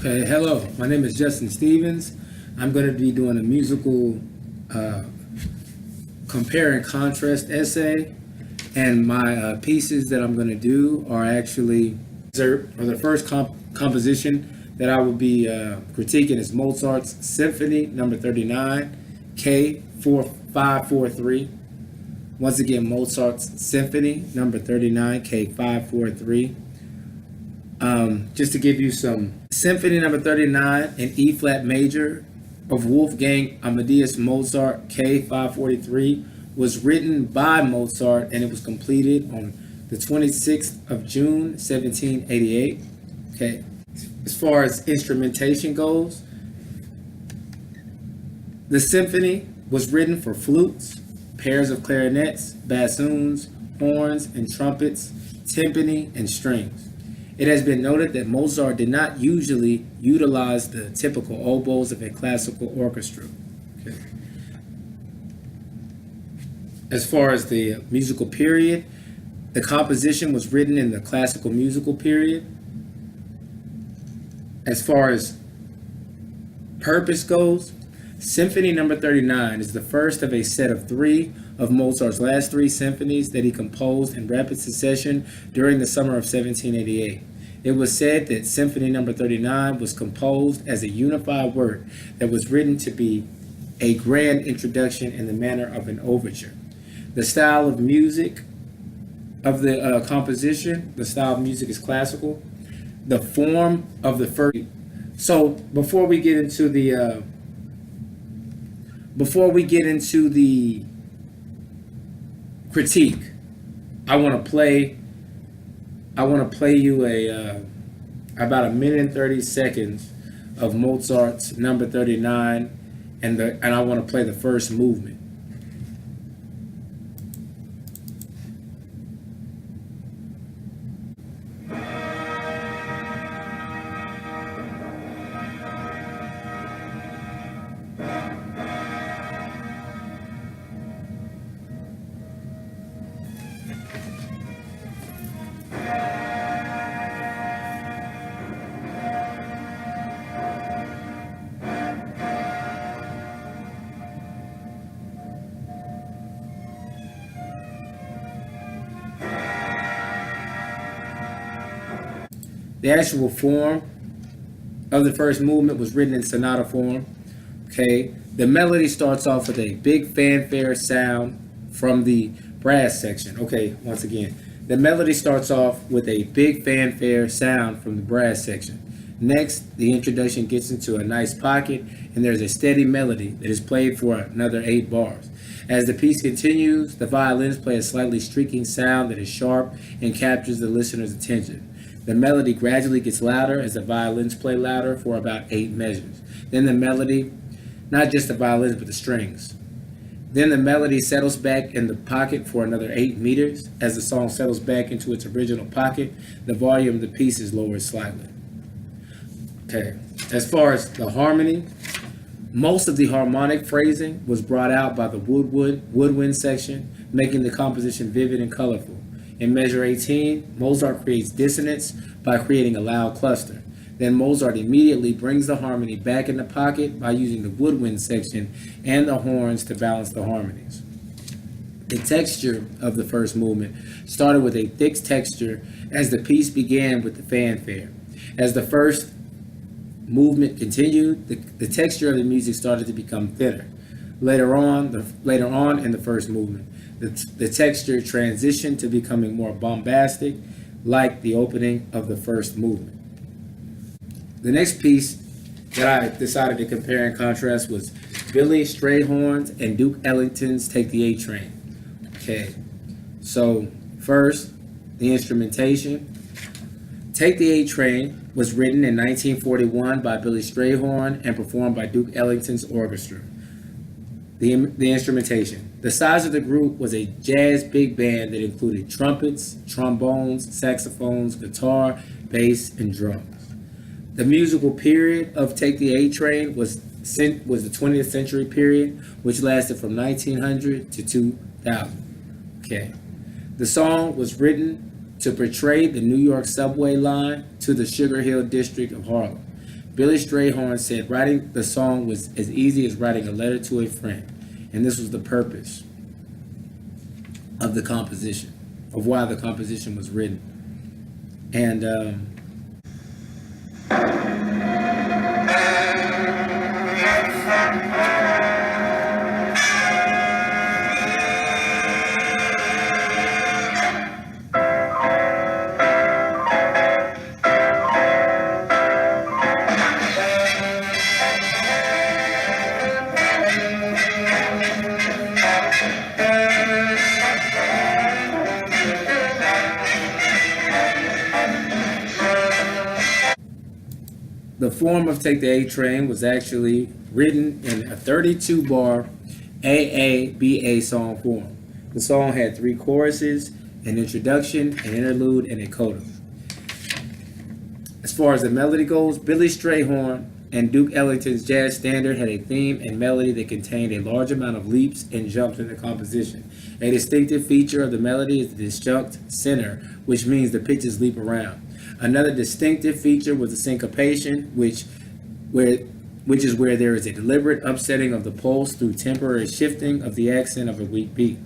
Hello, my name is Justin Stevens. I'm going to be doing a musical uh, compare and contrast essay, and my pieces that I'm going to do are actually the first composition that I will be critiquing is Mozart's Symphony Number 39, K4543. Once again, Mozart's Symphony Number 39, K543. Just to give you some Symphony Number 39 in E flat major of Wolfgang Amadeus Mozart, K543, was written by Mozart and it was completed on the 26th of June 1788. Okay, as far as instrumentation goes, the symphony was written for flutes, pairs of clarinets, bassoons, horns and trumpets, timpani, and strings. It has been noted that Mozart did not usually utilize the typical oboes of a classical orchestra. Okay. As far as the musical period, the composition was written in the classical musical period. As far as purpose goes, Symphony Number 39 is the first of a set of three of Mozart's last three symphonies that he composed in rapid succession during the summer of 1788. It was said that Symphony Number 39 was composed as a unified work that was written to be a grand introduction in the manner of an overture. The style of music of the composition, the style of music is classical. The form of the first. So before we get into the critique, I want to play you about a minute and 30 seconds of Mozart's Number 39, and I want to play the first movement. The actual form of the first movement was written in sonata form. Okay, the melody starts off with a big fanfare sound from the brass section. Okay, once again, the melody starts off with a big fanfare sound from the brass section. Next, the introduction gets into a nice pocket, and there's a steady melody that is played for another 8 bars. As the piece continues, the violins play a slightly streaking sound that is sharp and captures the listener's attention. The melody gradually gets louder as the violins play louder for about 8 measures. Then the melody, not just the violins, but the strings. Then the melody settles back in the pocket for another 8 meters. As the song settles back into its original pocket, the volume of the piece is lowered slightly. Okay, as far as the harmony, most of the harmonic phrasing was brought out by the woodwind section, making the composition vivid and colorful. In measure 18, Mozart creates dissonance by creating a loud cluster. Then Mozart immediately brings the harmony back in the pocket by using the woodwind section and the horns to balance the harmonies. The texture of the first movement started with a thick texture as the piece began with the fanfare. As the first movement continued, the texture of the music started to become thinner. Later on in the first movement, the texture transitioned to becoming more bombastic, like the opening of the first movement. The next piece that I decided to compare and contrast was Billy Strayhorn's and Duke Ellington's Take the A Train. Okay, so first, the instrumentation. Take the A Train was written in 1941 by Billy Strayhorn and performed by Duke Ellington's orchestra. The instrumentation. The size of the group was a jazz big band that included trumpets, trombones, saxophones, guitar, bass, and drums. The musical period of Take the A Train was the 20th century period, which lasted from 1900 to 2000. Okay. The song was written to portray the New York subway line to the Sugar Hill district of Harlem. Billy Strayhorn said writing the song was as easy as writing a letter to a friend, and this was the purpose of the composition, of why the composition was written. And the form of Take the A Train was actually written in a 32-bar AABA song form. The song had 3 choruses, an introduction, an interlude, and a coda. As far as the melody goes, Billy Strayhorn and Duke Ellington's jazz standard had a theme and melody that contained a large amount of leaps and jumps in the composition. A distinctive feature of the melody is the disjunct center, which means the pitches leap around. Another distinctive feature was the syncopation, which is where there is a deliberate upsetting of the pulse through temporary shifting of the accent of a weak beat.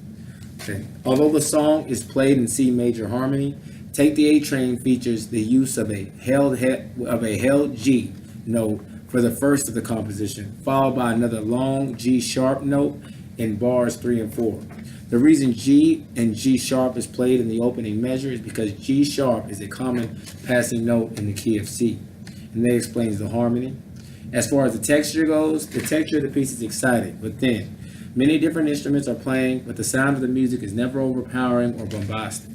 Okay. Although the song is played in C major harmony, Take the A Train features the use of a held G note for the first of the composition, followed by another long G sharp note in bars 3 and 4. The reason G and G sharp is played in the opening measure is because G sharp is a common passing note in the key of C, and that explains the harmony. As far as the texture goes, the texture of the piece is exciting but thin. Many different instruments are playing, but the sound of the music is never overpowering or bombastic.